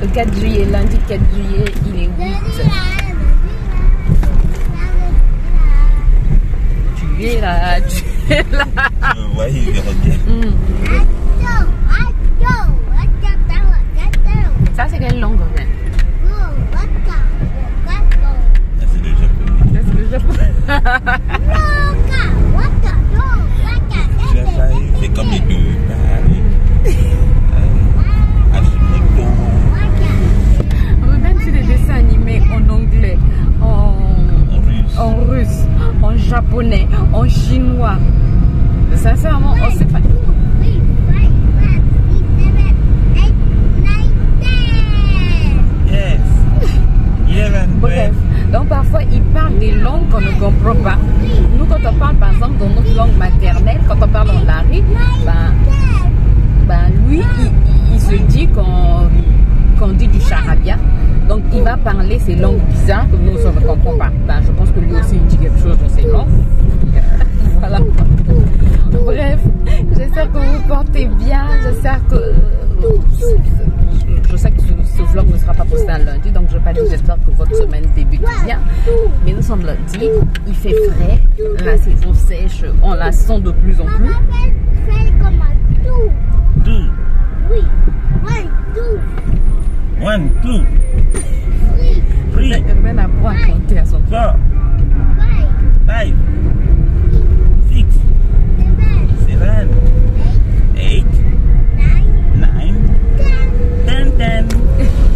Le 4 juillet, lundi 4 juillet, il est 8. Tu es là, tu es là. Ouais, il revient. Ça, c'est quelle langue en fait? C'est le japonais. Ça, c'est le japonais. C'est comme les deux. Même si les dessins animés en anglais, en russe, en japonais, en chinois, sincèrement, on sait pas. Yes. Bref, donc parfois il parle des langues qu'on ne comprend pas. Nous, quand on parle par exemple dans notre langue maternelle, quand on parle en lari, lui il se dit qu'on dit du charabia. Donc il va parler ces langues bizarres que nous on ne comprend pas. Je pense que lui aussi il dit quelque chose dans ces langues. Voilà. Bref, j'espère que vous vous portez bien. J'espère que je sais que ce vlog ne sera pas posté un lundi, donc je ne vais pas dire j'espère que votre semaine débute bien. Mais nous sommes lundi, il fait frais, la saison sèche, on la sent de plus en plus. Oui. 1, 2, 3. Ruben apprend à compter à son tour. 4, 5, 6, 7, 8, 9, 10.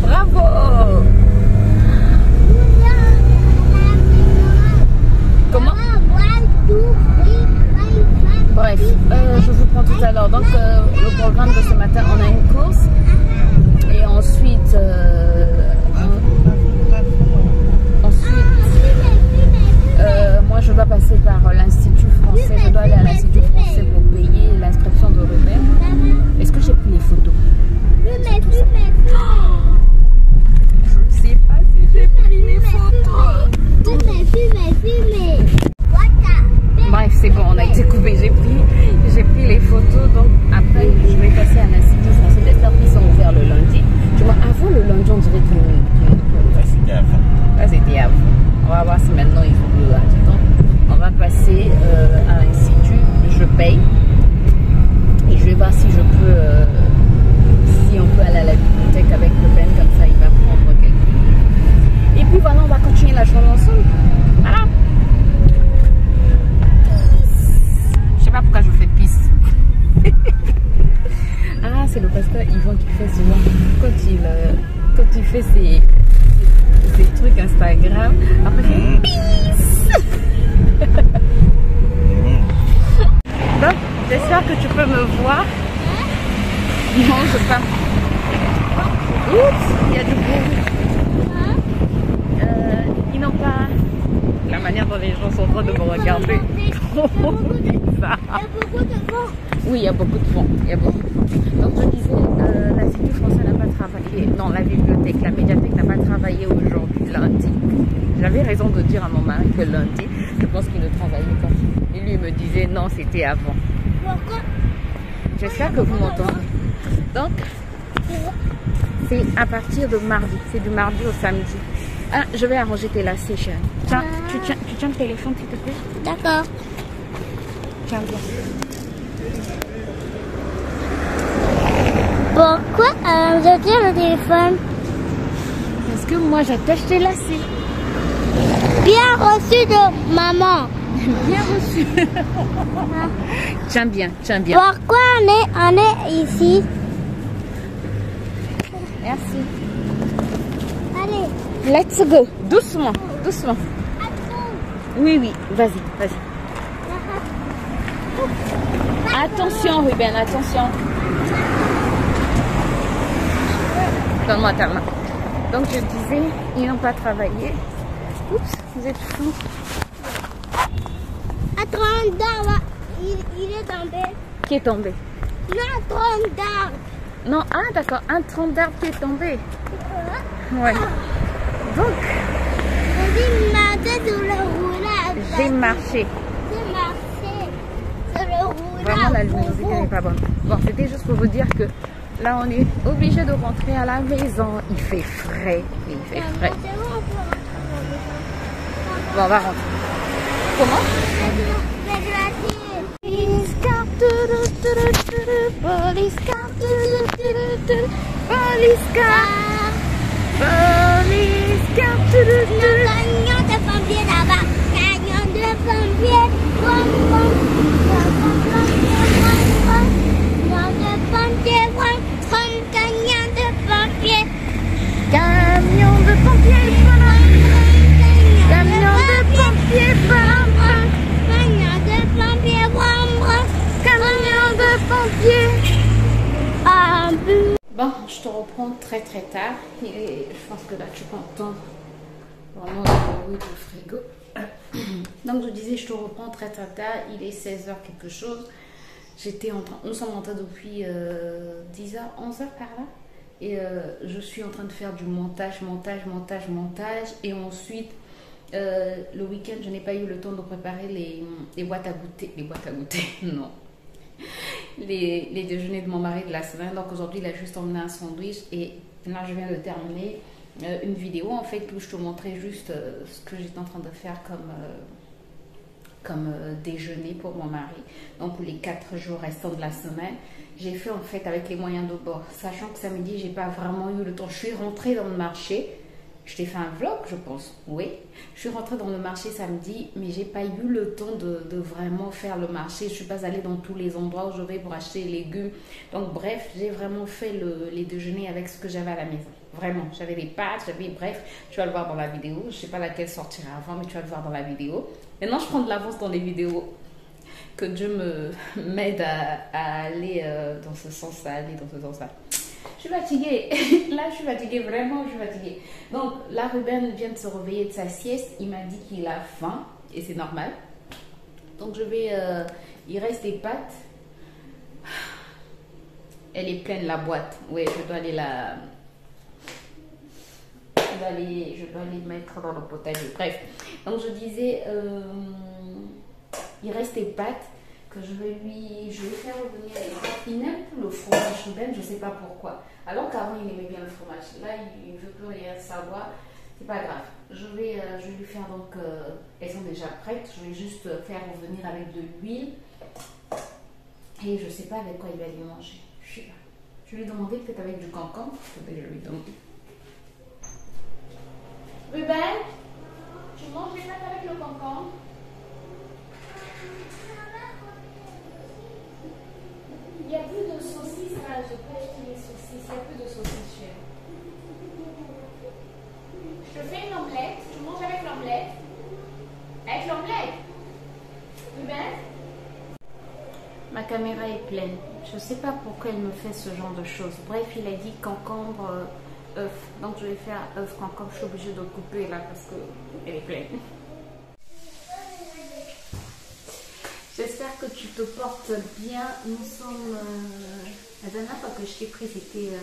Bravo! Comment? Bref, je vous prends tout à l'heure. Donc, le programme de ce matin, on a une course. Et ensuite, moi, je dois passer par l'Institut français. Je dois aller à l'Institut français pour payer l'inscription de Ruben. Est-ce que j'ai pris les photos? Je ne sais pas si j'ai pris les photos. Bref, c'est bon, on a été coupé. J'ai pris les photos. Donc après, je vais passer à l'Institut français. J'espère qu'ils sont ouverts le lundi. Tu vois, avant le lundi, on dirait que C'était avant. ça c'était avant. On va voir si maintenant ils ouvrent le lundi. Donc, on va passer à l'Institut. Je paye. Et je vais voir si je peux, si on peut aller à la bibliothèque avec le Ben, comme ça il va prendre quelques minutes. Et puis voilà, on va continuer la journée ensemble. Voilà. Je sais pas pourquoi je fais pisse. Ah, c'est le pasteur Yvon qui fait souvent quand il fait ses trucs Instagram. Après, il fait pisse. Donc, j'espère que tu peux me voir. Non, je sais pas. Oups, il y a du bruit. Ils n'ont pas la manière dont les gens sont en train de me regarder. Trop bizarre. Oui, il y a beaucoup de vent. Donc je disais, l'Institut français n'a pas travaillé. Non, la bibliothèque, la médiathèque n'a pas travaillé aujourd'hui, lundi. J'avais raison de dire à mon mari que lundi, je pense qu'il ne travaillait pas. Et lui me disait non, c'était avant. J'espère que vous m'entendez. Donc, c'est à partir de mardi. C'est du mardi au samedi. Ah, je vais arranger tes lacets, chérie. Tiens, tu tiens le téléphone, s'il te plaît? D'accord. Tiens, bien. Pourquoi je tiens le téléphone? Parce que moi, j'attache tes lacets. Bien reçu de maman. Bien reçu. Tiens bien, tiens bien. Pourquoi on est ici? Merci. Allez. Let's go. Doucement, doucement. Oui, oui, vas-y, vas-y. Attention, Ruben, attention. Donne-moi ta main. Donc je disais, ils n'ont pas travaillé. Oups, vous êtes flou. Attends, d'arbre, il est tombé. Qui est tombé? Non, tronc d'arbre. Non, ah d'accord, un tronc d'arbre qui est tombé. Ouais. Donc, J'ai marché sur le roulage. j'ai marché. J'ai marché sur le roulage. Vraiment, la luminosité n'est pas bonne. Bon, c'était juste pour vous dire que Là, on est obligé de rentrer à la maison. Il fait frais. Il fait frais. Bon, on va rentrer. Comment? Police car, police car, police car, police car. Camion de pompiers là-bas. Camion de pompiers. Camion de pompiers. Camion de pompiers. Camion de pompiers. Camion de pompiers. Camion de pompiers. Camion de pompiers. Bon, je te reprends très tard. Et je pense que là tu entends vraiment le bruit du frigo. Donc je disais, je te reprends très tard. Il est 16h quelque chose. Nous sommes en train depuis 10h, 11h par là. Et je suis en train de faire du montage. Et ensuite, le week-end, je n'ai pas eu le temps de préparer les boîtes à goûter. Les boîtes à goûter, non. Les déjeuners de mon mari de la semaine. Donc aujourd'hui, il a juste emmené un sandwich. Et là, je viens de terminer une vidéo en fait où je te montrais juste ce que j'étais en train de faire comme déjeuner pour mon mari. Donc pour les 4 jours restants de la semaine, j'ai fait en fait avec les moyens de bord, sachant que samedi j'ai pas vraiment eu le temps. Je suis rentrée dans le marché. Je t'ai fait un vlog, je pense. Oui, je suis rentrée dans le marché samedi, mais j'ai pas eu le temps de vraiment faire le marché. Je suis pas allée dans tous les endroits où je vais pour acheter les légumes. Donc bref, j'ai vraiment fait les déjeuners avec ce que j'avais à la maison. Vraiment, j'avais des pâtes, bref, tu vas le voir dans la vidéo. Je sais pas laquelle sortira avant, mais tu vas le voir dans la vidéo. Maintenant, je prends de l'avance dans les vidéos. Que Dieu m'aide à aller dans ce sens-là, Je suis fatiguée. Là, je suis fatiguée. Vraiment, je suis fatiguée. Donc, là, Ruben vient de se réveiller de sa sieste. Il m'a dit qu'il a faim. Et c'est normal. Donc, je vais... il reste des pâtes. Elle est pleine, la boîte. Oui, je dois aller la... Je dois aller mettre dans le potager. Bref. Donc, je disais... il reste des pâtes que je vais faire revenir les pâtes. Il n'aime plus le fromage Ruben, je ne sais pas pourquoi. Alors qu'avant il aimait bien le fromage. Là il ne veut plus rien savoir. C'est pas grave. Je vais lui faire donc. Elles sont déjà prêtes. Je vais juste faire revenir avec de l'huile. Et je ne sais pas avec quoi il va les manger. Je sais pas. Je vais lui demander peut-être avec du concombre. Je vais lui demander. Ruben, tu manges les pâtes avec le concombre? Il n'y a plus de saucisses là, je peux acheter les saucisses, il n'y a plus de saucisses chez nous. Je te fais une omelette, tu manges avec l'omelette? Avec l'omelette? Ruben? Ma caméra est pleine, je ne sais pas pourquoi il me fait ce genre de choses. Bref, il a dit concombre, œuf, donc je vais faire œuf concombre, je suis obligée de couper là parce qu'elle est pleine. J'espère que tu te portes bien. Nous sommes... la dernière fois que je t'ai pris, c'était...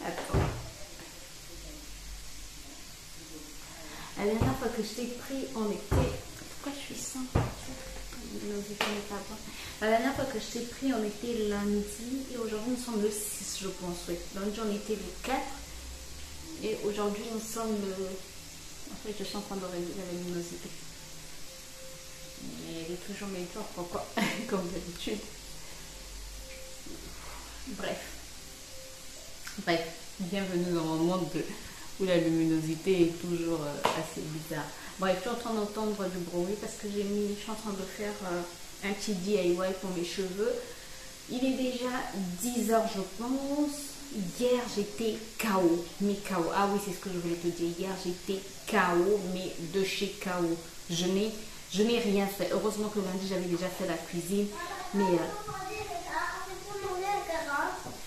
Attends. La dernière fois que je t'ai pris, on était... Pourquoi je suis sans? La dernière fois que je t'ai pris, on était lundi. Et aujourd'hui, nous sommes le 6, je pense. Oui. Lundi, on était le 4. Et aujourd'hui, nous sommes le... En fait, je suis en train de réduire la luminosité. Mais elle est toujours médiocre, pourquoi? Comme d'habitude. Bref, bienvenue dans un monde où la luminosité est toujours assez bizarre. Bref, je suis en train d'entendre du bruit parce que je suis en train de faire un petit DIY pour mes cheveux. Il est déjà 10h, je pense. Hier, j'étais KO, mais KO. Ah oui, c'est ce que je voulais te dire. Hier, j'étais KO, mais de chez KO. Je n'ai rien fait. Heureusement que lundi, j'avais déjà fait la cuisine. Mais...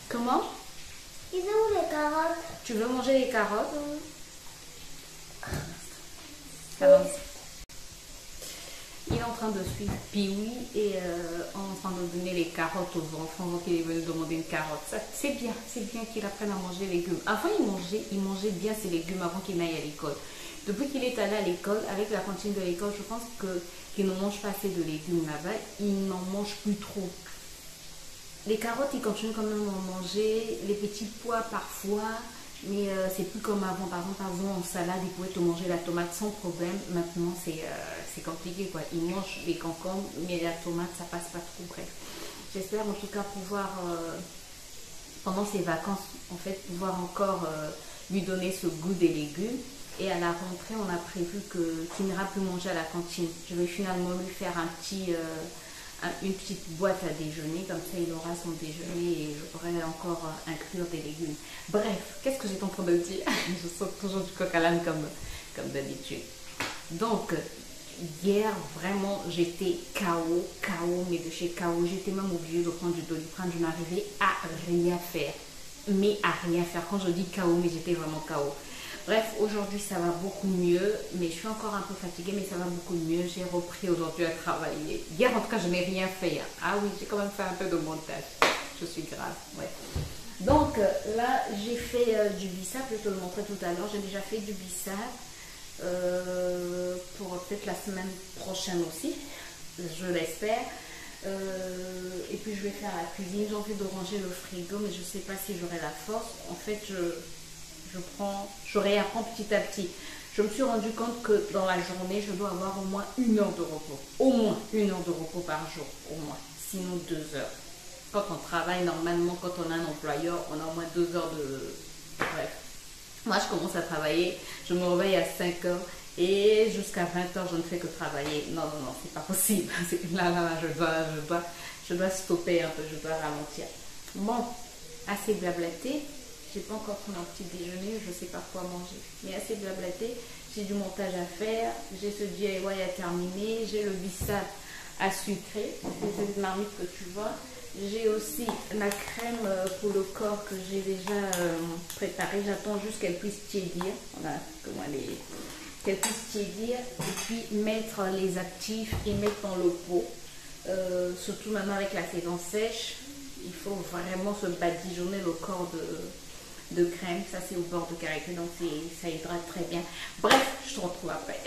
Comment? Ils ont les carottes. Tu veux manger les carottes? Avance. Il est en train de suivre Piwi et en train de donner les carottes aux enfants. Donc il est venu demander une carotte. C'est bien qu'il apprenne à manger les légumes. Avant, il mangeait bien ses légumes avant qu'il n'aille à l'école. Depuis qu'il est allé à l'école, avec la cantine de l'école, je pense qu'il ne mange pas assez de légumes là-bas. Il n'en mange plus trop. Les carottes, ils continuent quand même à en manger. Les petits pois parfois. Mais c'est plus comme avant. Par exemple, avant en salade, ils pouvaient te manger la tomate sans problème. Maintenant, c'est compliqué quoi. Ils mangent les concombres, mais la tomate, ça passe pas trop. Bref. J'espère en tout cas pouvoir, pendant ces vacances, en fait, pouvoir encore lui donner ce goût des légumes. Et à la rentrée, on a prévu qu'il n'ira plus manger à la cantine. Je vais finalement lui faire une petite boîte à déjeuner, comme ça il aura son déjeuner et je pourrai encore inclure des légumes. Bref, qu'est-ce que j'étais en train de dire? Je saute toujours du coq à l'âne comme d'habitude. Donc, hier, vraiment, j'étais KO, mais de chez KO. J'étais même obligée de prendre du Doliprane. Je n'arrivais à rien faire. Mais à rien faire. Quand je dis KO, mais j'étais vraiment KO. Bref, aujourd'hui ça va beaucoup mieux, mais je suis encore un peu fatiguée, mais ça va beaucoup mieux. J'ai repris aujourd'hui à travailler. Hier en tout cas je n'ai rien fait. Ah oui, j'ai quand même fait un peu de montage. Je suis grave, ouais. Donc là j'ai fait du bissap, je vais te le montrer tout à l'heure. J'ai déjà fait du bissap pour peut-être la semaine prochaine aussi, je l'espère. Et puis je vais faire la cuisine. J'ai envie de ranger le frigo, mais je ne sais pas si j'aurai la force. En fait, je réapprends petit à petit. Je me suis rendu compte que dans la journée, je dois avoir au moins 1 heure de repos. Au moins 1 heure de repos par jour. Au moins. Sinon 2 heures. Quand on travaille, normalement, quand on a un employeur, on a au moins 2 heures de... Bref. Moi, je commence à travailler. Je me réveille à 5 heures. Et jusqu'à 20 heures, je ne fais que travailler. Non, c'est pas possible. Là, je dois stopper un peu. Je dois ralentir. Bon, assez blablaté. J'ai pas encore pris mon petit déjeuner, je sais pas quoi manger. Mais assez blablaté, j'ai du montage à faire, j'ai ce DIY à terminer, j'ai le bissap à sucrer, c'est cette marmite que tu vois. J'ai aussi la crème pour le corps que j'ai déjà préparée. J'attends juste qu'elle puisse tiédir. Voilà comment qu'elle puisse tiédir. Et puis mettre les actifs et mettre dans le pot. Surtout maintenant avec la saison sèche, il faut vraiment se badigeonner le corps de crème. Ça c'est au bord de karité, donc ça hydrate très bien. Bref, je te retrouve après.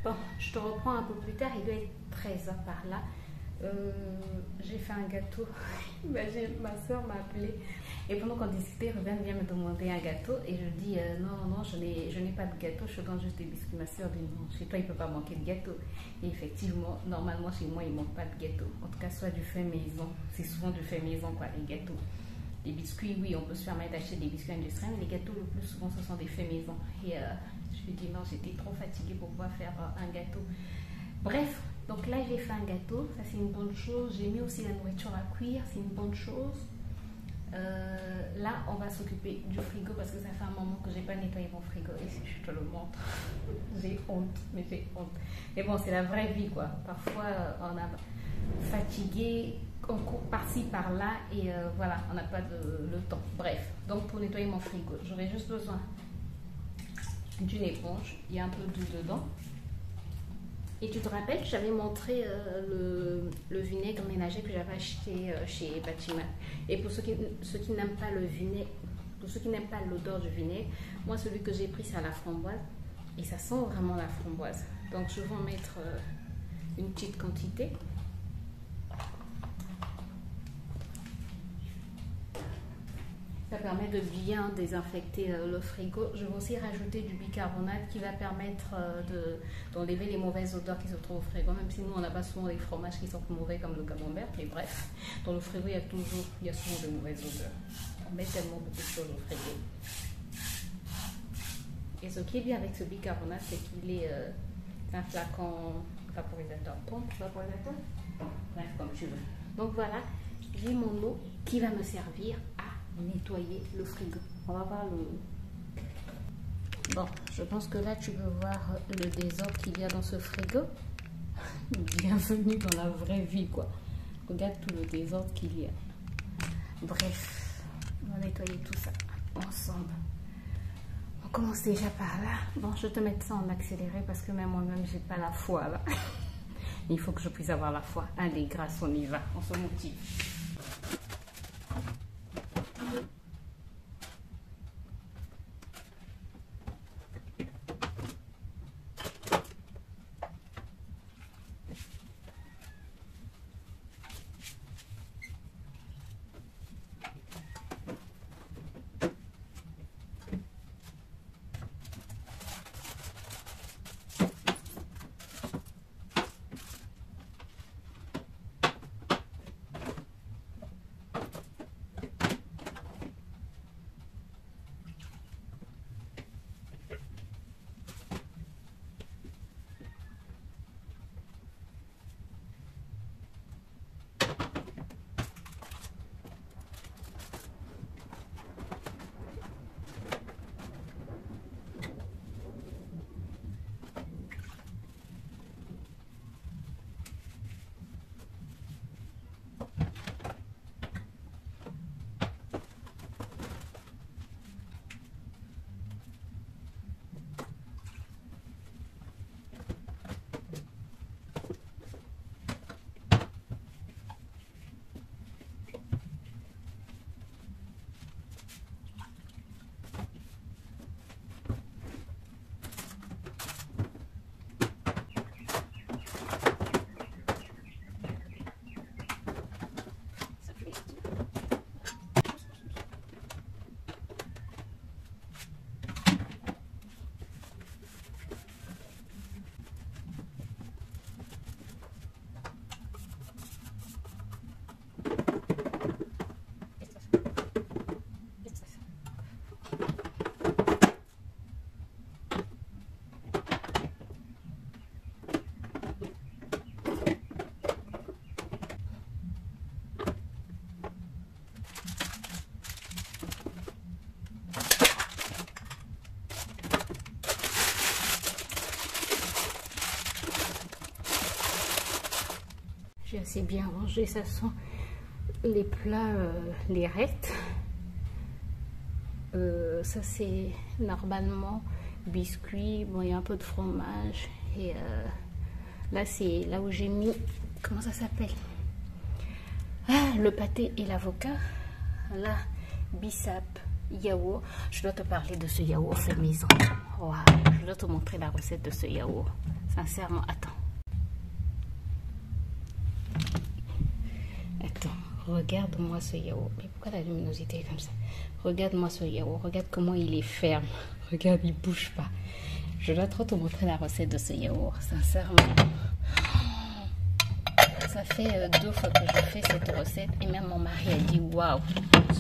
Bon, je te reprends un peu plus tard, il doit être 13h par là. J'ai fait un gâteau. Imagine, ma soeur m'a appelé. Et pendant qu'on discutait, Ruben vient me demander un gâteau. Et je dis non, je n'ai pas de gâteau, je te donne juste des biscuits. Ma soeur dit non, chez toi il ne peut pas manquer de gâteau. Et effectivement, normalement chez moi il ne manque pas de gâteau. En tout cas, soit du fait maison. C'est souvent du fait maison, quoi, les gâteaux. Les biscuits, oui, on peut se permettre d'acheter des biscuits industriels, mais les gâteaux, le plus souvent, ce sont des faits maison. Et je lui dis non, j'étais trop fatiguée pour pouvoir faire un gâteau. Bref, donc là, j'ai fait un gâteau, ça c'est une bonne chose. J'ai mis aussi la nourriture à cuire, c'est une bonne chose. Là, on va s'occuper du frigo parce que ça fait un moment que j'ai pas nettoyé mon frigo. Et si je te le montre, j'ai honte, mais j'ai honte. Mais bon, c'est la vraie vie, quoi. Parfois, on a fatigué, on court par-ci, par-là, et voilà, on n'a pas le temps. Bref, donc pour nettoyer mon frigo, j'aurais juste besoin d'une éponge. Il y a un peu d'eau dedans. Et tu te rappelles, j'avais montré le vinaigre ménager que j'avais acheté chez Batiman. Et pour ceux qui n'aiment pas le vinaigre, pour ceux qui n'aiment pas l'odeur du vinaigre, moi celui que j'ai pris c'est à la framboise. Et ça sent vraiment la framboise. Donc je vais en mettre une petite quantité. Ça permet de bien désinfecter le frigo. Je vais aussi rajouter du bicarbonate qui va permettre d'enlever les mauvaises odeurs qui se trouvent au frigo, même si nous on n'a pas souvent des fromages qui sont mauvais comme le camembert, mais bref, dans le frigo il y a souvent de mauvaises odeurs. On met tellement beaucoup de choses au frigo. Et ce qui est bien avec ce bicarbonate, c'est qu'il est un flacon vaporisateur, pompe vaporisateur, bref, comme tu veux. Donc voilà, j'ai mon eau qui va me servir à nettoyer le frigo. On va voir le... Bon, je pense que là tu peux voir le désordre qu'il y a dans ce frigo. Bienvenue dans la vraie vie, quoi. Regarde tout le désordre qu'il y a. Bref, on va nettoyer tout ça ensemble. On commence déjà par là. Bon, je vais te mettre ça en accéléré parce que même moi-même j'ai pas la foi là. Il faut que je puisse avoir la foi. Allez, grâce, on y va. On se motive. J'ai assez bien rangé, ça sent les plats, les restes. Ça c'est normalement biscuits, bon il y a un peu de fromage. Et là c'est là où j'ai mis, comment ça s'appelle, le pâté et l'avocat. Là, bissap, yaourt. Je dois te parler de ce yaourt fait maison. Wow. Je dois te montrer la recette de ce yaourt. Sincèrement, attends. Regarde-moi ce yaourt. Mais pourquoi la luminosité est comme ça? Regarde-moi ce yaourt. Regarde comment il est ferme. Regarde, il bouge pas. Je dois trop te montrer la recette de ce yaourt. Sincèrement. Ça fait 2 fois que je fais cette recette. Et même mon mari a dit, waouh,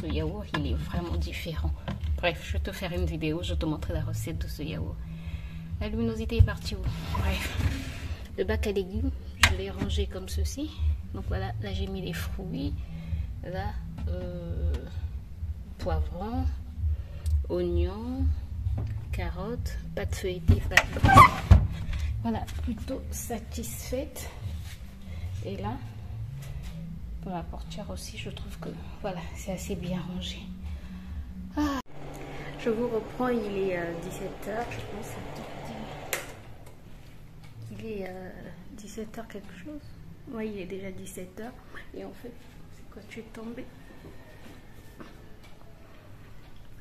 ce yaourt, il est vraiment différent. Bref, je vais te faire une vidéo. Je vais te montrer la recette de ce yaourt. La luminosité est partie où? Bref. Le bac à légumes, je l'ai rangé comme ceci. Donc voilà, là j'ai mis les fruits. Là, poivron, oignons, carottes, pâte feuilletée, pâte blanche. Voilà, plutôt satisfaite. Et là, pour la portière aussi, je trouve que voilà, c'est assez bien rangé. Ah. Je vous reprends, il est 17h, je pense. Il est 17h quelque chose. Oui, il est déjà 17h. Et en fait, c'est quoi, tu es tombé?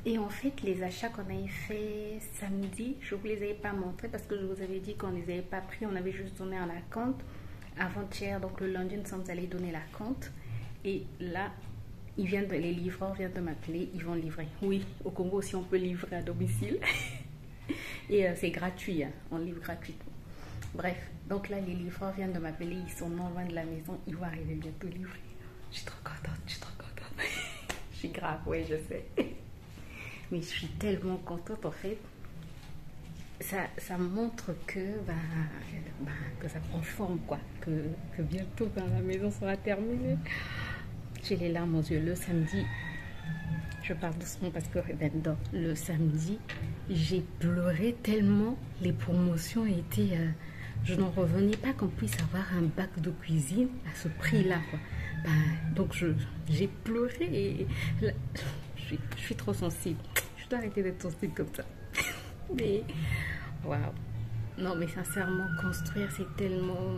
Et en fait, les achats qu'on avait fait samedi, je ne vous les avais pas montrés parce que je vous avais dit qu'on ne les avait pas pris. On avait juste donné en la compte avant-hier. Donc le lundi, nous sommes allés donner la compte. Et là, les livreurs viennent de m'appeler, ils vont livrer. Oui, au Congo aussi on peut livrer à domicile. Et c'est gratuit, hein, on livre gratuitement. Bref, donc là les livreurs viennent de m'appeler, ils sont non loin de la maison, ils vont arriver bientôt livrer. Je suis trop contente, je suis trop contente. Je suis grave, oui je sais. Mais je suis tellement contente en fait. Ça montre que, que ça prend forme quoi, que bientôt la maison sera terminée. J'ai les larmes aux yeux. Le samedi, je parle doucement parce que dedans, le samedi, j'ai pleuré tellement les promotions étaient... je n'en revenais pas qu'on puisse avoir un bac de cuisine à ce prix-là, quoi. Donc j'ai pleuré et là, je suis trop sensible. Je dois arrêter d'être sensible comme ça. Mais, waouh. Non, mais sincèrement, construire, c'est tellement...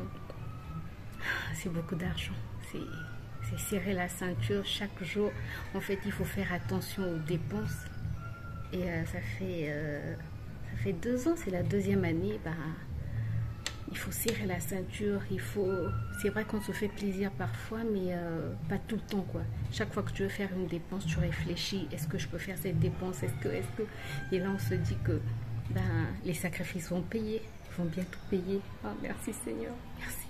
C'est beaucoup d'argent. C'est serrer la ceinture chaque jour. En fait, il faut faire attention aux dépenses. Et ça fait 2 ans, c'est la 2e année. Il faut serrer la ceinture. C'est vrai qu'on se fait plaisir parfois, mais pas tout le temps, quoi. Chaque fois que tu veux faire une dépense, tu réfléchis. Est-ce que je peux faire cette dépense? Est-ce que... Et là, on se dit que les sacrifices vont payer. Ils vont bientôt payer. Oh, merci Seigneur. Merci.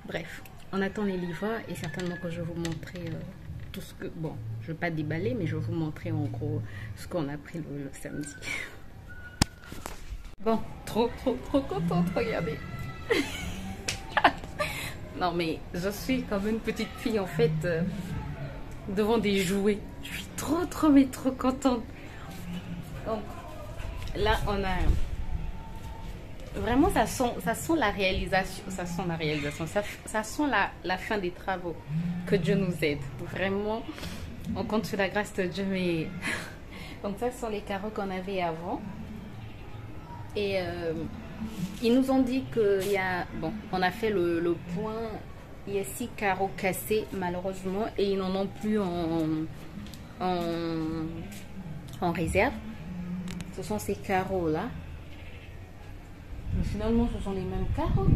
Bref. On attend les livreurs et certainement que je vais vous montrer tout ce que... Bon, je ne vais pas déballer, mais je vais vous montrer en gros ce qu'on a pris le samedi. Bon, trop contente, regardez. Non, mais je suis comme une petite fille en fait devant des jouets. Je suis trop contente. Donc, là, on a... Vraiment, ça sent la réalisation, ça sent la fin des travaux. Que Dieu nous aide. Vraiment, on compte sur la grâce de Dieu. Mais... Donc ça, ce sont les carreaux qu'on avait avant. Et ils nous ont dit qu'il y a... Bon, on a fait le point. Il y a 6 carreaux cassés, malheureusement. Et ils n'en ont plus en réserve. Ce sont ces carreaux-là. Mais finalement, ce sont les mêmes carreaux.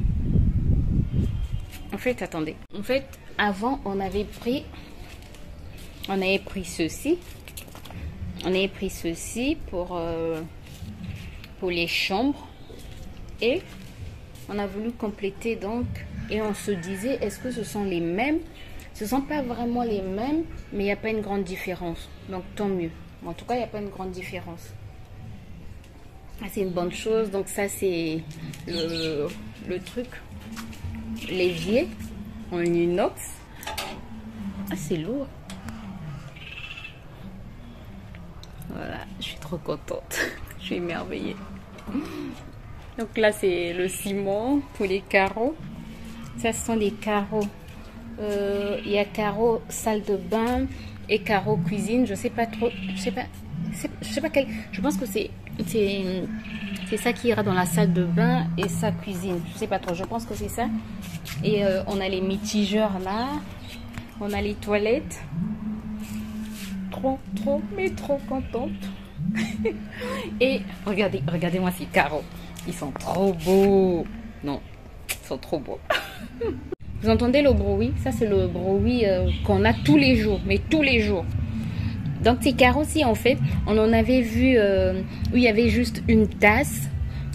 En fait, attendez. En fait, avant, on avait pris ceci. On avait pris ceci pour les chambres. Et on a voulu compléter donc. Et on se disait, est-ce que ce sont les mêmes? Ce ne sont pas vraiment les mêmes, mais il n'y a pas une grande différence. Donc, tant mieux. En tout cas, il n'y a pas une grande différence. C'est une bonne chose. Donc ça c'est le truc, l'évier en inox. Ah, c'est lourd. Voilà, je suis trop contente. Je suis émerveillée. Donc là c'est le ciment pour les carreaux. Ça ce sont les carreaux. Il y a carreaux salle de bain et carreaux cuisine. Je sais pas trop. Je sais pas quel. Je pense que c'est ça qui ira dans la salle de bain et sa cuisine. Je sais pas trop, je pense que c'est ça. Et on a les mitigeurs là. On a les toilettes. Trop contente. Et regardez-moi ces carreaux. Ils sont trop beaux. Non, ils sont trop beaux. Vous entendez le bruit? Ça c'est le bruit qu'on a tous les jours. Mais tous les jours. Donc ces carreaux-ci, en fait, on en avait vu où il y avait juste une tasse.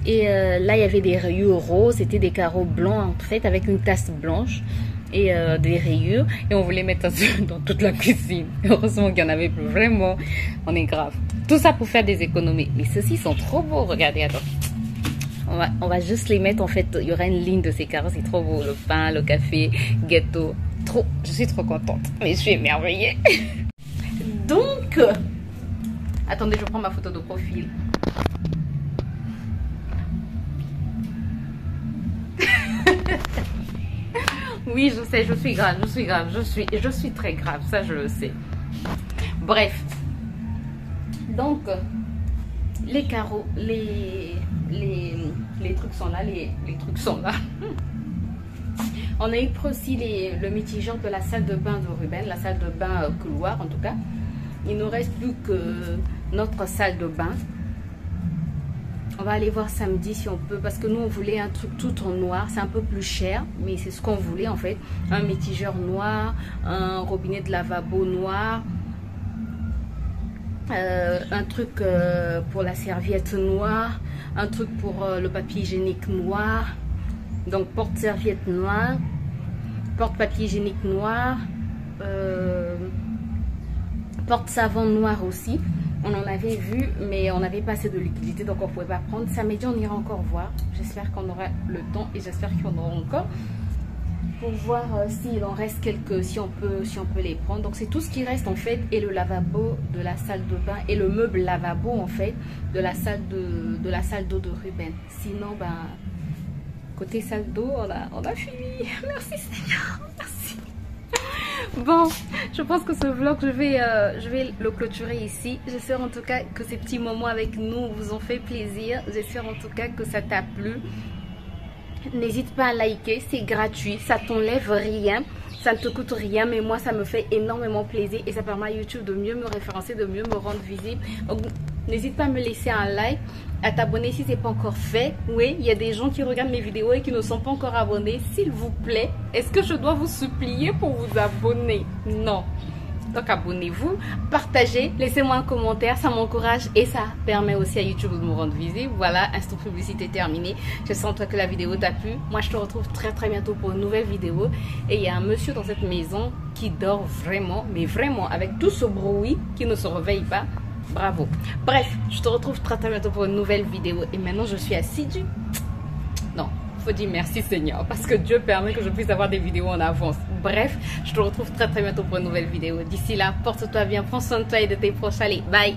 Et là, il y avait des rayures roses. C'était des carreaux blancs, en fait, avec une tasse blanche et des rayures. Et on voulait mettre ça dans toute la cuisine. Heureusement qu'il y en avait plus. Vraiment, on est grave. Tout ça pour faire des économies. Mais ceux-ci sont trop beaux. Regardez, attends. On va juste les mettre, en fait. Il y aura une ligne de ces carreaux. C'est trop beau. Le pain, le café, gâteau. Je suis trop contente. Mais je suis émerveillée. Donc, attendez, je prends ma photo de profil. Oui, je sais, je suis grave, je suis très grave, ça je le sais. Bref, donc les carreaux, les trucs sont là, les trucs sont là. On a eu aussi le mitigeur de la salle de bain de Ruben, la salle de bain couloir en tout cas. Il ne reste plus que notre salle de bain. On va aller voir samedi si on peut, parce que nous on voulait un truc tout en noir. C'est un peu plus cher, mais c'est ce qu'on voulait en fait. Un mitigeur noir, un robinet de lavabo noir, un truc pour la serviette noire, un truc pour le papier hygiénique noir. Donc porte-serviette noire, porte-papier hygiénique noir, porte-savon noir aussi. On en avait vu, mais on n'avait pas assez de liquidité, donc on ne pouvait pas prendre. Samedi, on ira encore voir. J'espère qu'on aura le temps et j'espère qu'on aura encore pour voir s'il en reste quelques, si on peut les prendre. Donc c'est tout ce qui reste en fait, et le lavabo de la salle de bain et le meuble lavabo en fait de la salle d'eau de Ruben. Sinon, ben côté salle d'eau, on a fini. Merci Seigneur, merci. Bon, je pense que ce vlog, je vais le clôturer ici. J'espère en tout cas que ces petits moments avec nous vous ont fait plaisir. J'espère en tout cas que ça t'a plu. N'hésite pas à liker, c'est gratuit, ça t'enlève rien, ça ne te coûte rien, mais moi ça me fait énormément plaisir et ça permet à YouTube de mieux me référencer, de mieux me rendre visible. Donc n'hésite pas à me laisser un like, à t'abonner si ce n'est pas encore fait. Oui, il y a des gens qui regardent mes vidéos et qui ne sont pas encore abonnés. S'il vous plaît, est-ce que je dois vous supplier pour vous abonner? Non. Donc abonnez-vous, partagez, laissez-moi un commentaire, ça m'encourage et ça permet aussi à YouTube de me rendre visible. Voilà, instant publicité terminée. Je sens toi que la vidéo t'a plu. Moi je te retrouve très bientôt pour une nouvelle vidéo. Et il y a un monsieur dans cette maison qui dort vraiment, mais vraiment avec tout ce bruit, qui ne se réveille pas. Bravo. Bref, je te retrouve très bientôt pour une nouvelle vidéo. Et maintenant je suis assidue. Non, faut dire merci Seigneur, parce que Dieu permet que je puisse avoir des vidéos en avance. Bref, je te retrouve très bientôt pour une nouvelle vidéo. D'ici là, porte-toi bien, prends soin de toi et de tes proches. Allez, bye.